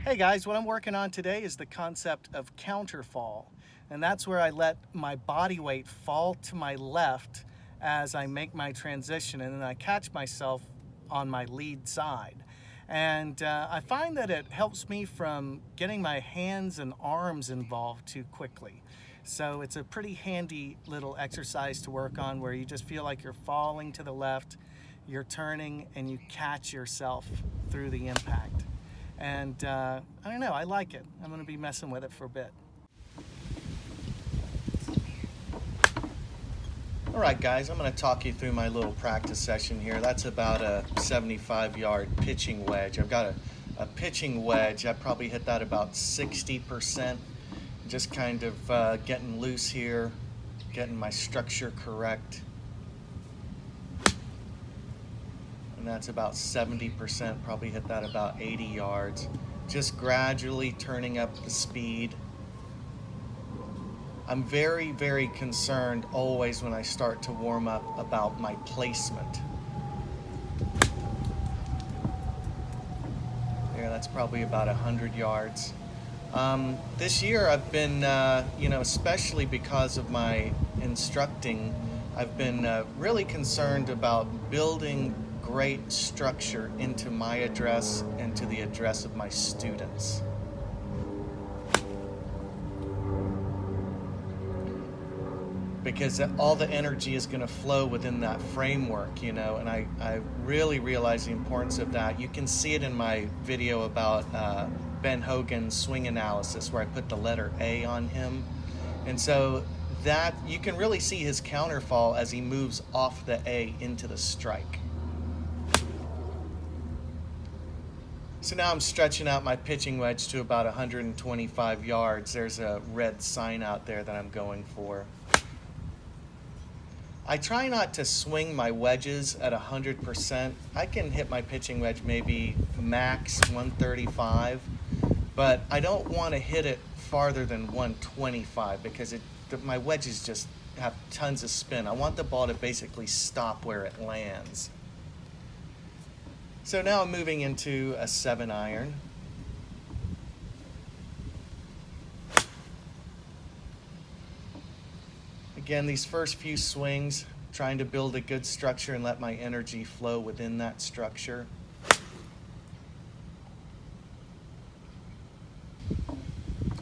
Hey guys, what I'm working on today is the concept of counterfall. And that's where I let my body weight fall to my left as I make my transition, and then I catch myself on my lead side. And I find that it helps me from getting my hands and arms involved too quickly. So it's a pretty handy little exercise to work on where you just feel like you're falling to the left, you're turning, and you catch yourself through the impact. And I don't know, I like it. I'm going to be messing with it for a bit. All right, guys, I'm going to talk you through my little practice session here. That's about a 75-yard pitching wedge. I've got a pitching wedge. I probably hit that about 60%. Just kind of getting loose here, getting my structure correct. And that's about 70%, probably hit that about 80 yards. Just gradually turning up the speed. I'm very, very concerned always when I start to warm up about my placement. There, that's probably about 100 yards. This year I've been, especially because of my instructing, I've been really concerned about building great structure into my address and to the address of my students. Because all the energy is going to flow within that framework, and I really realize the importance of that. You can see it in my video about Ben Hogan's swing analysis where I put the letter A on him. And so that you can really see his counterfall as he moves off the A into the strike. So now I'm stretching out my pitching wedge to about 125 yards. There's a red sign out there that I'm going for. I try not to swing my wedges at 100%. I can hit my pitching wedge maybe max 135, but I don't want to hit it farther than 125 because my wedges just have tons of spin. I want the ball to basically stop where it lands. So now I'm moving into a 7-iron. Again, these first few swings, trying to build a good structure and let my energy flow within that structure.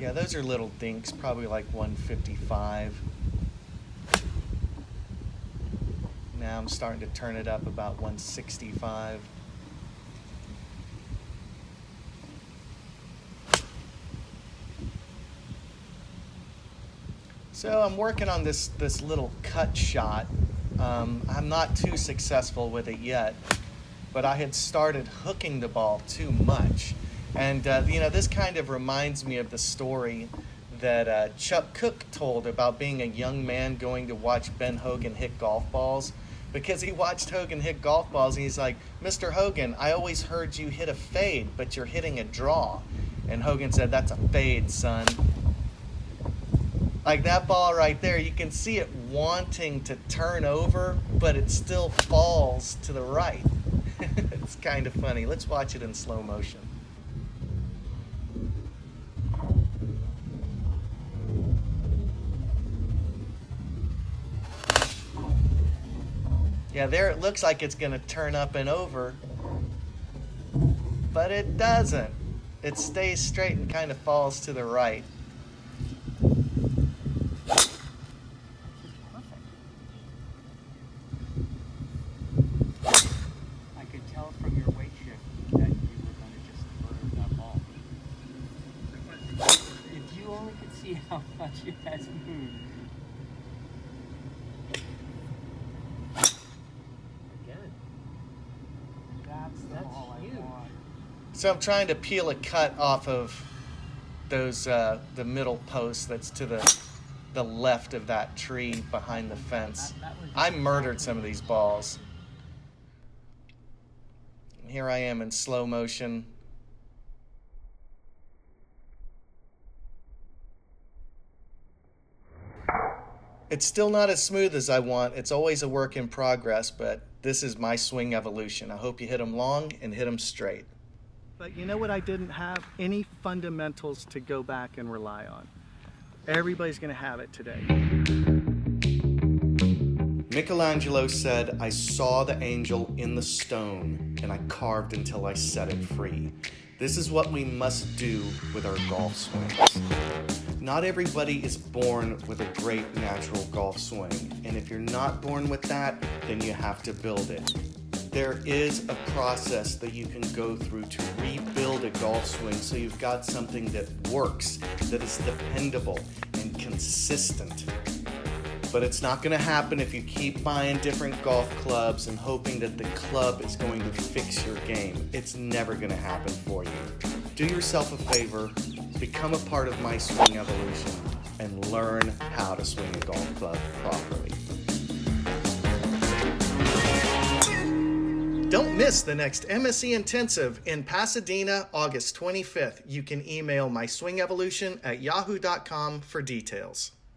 Yeah, those are little dinks, probably like 155. Now I'm starting to turn it up about 165. So I'm working on this little cut shot. I'm not too successful with it yet, but I had started hooking the ball too much. And this kind of reminds me of the story that Chuck Cook told about being a young man going to watch Ben Hogan hit golf balls, because he watched Hogan hit golf balls and he's like, "Mr. Hogan, I always heard you hit a fade, but you're hitting a draw." And Hogan said, "That's a fade, son." Like that ball right there, you can see it wanting to turn over, but it still falls to the right. It's kind of funny. Let's watch it in slow motion. Yeah, there it looks like it's going to turn up and over, but it doesn't. It stays straight and kind of falls to the right. How much it has moved. Again. That's all huge. I want. So I'm trying to peel a cut off of those the middle post that's to the left of that tree behind the fence. I murdered some of these balls. And here I am in slow motion. It's still not as smooth as I want. It's always a work in progress, but this is my swing evolution. I hope you hit them long and hit them straight. But you know what I didn't have? Any fundamentals to go back and rely on. Everybody's gonna have it today. Michelangelo said, "I saw the angel in the stone, and I carved until I set it free." This is what we must do with our golf swings. Not everybody is born with a great natural golf swing, and if you're not born with that, then you have to build it. There is a process that you can go through to rebuild a golf swing so you've got something that works, that is dependable and consistent. But it's not going to happen if you keep buying different golf clubs and hoping that the club is going to fix your game. It's never going to happen for you. Do yourself a favor, become a part of my swing evolution, and learn how to swing a golf club properly. Don't miss the next MSE Intensive in Pasadena, August 25th. You can email myswingevolution@yahoo.com for details.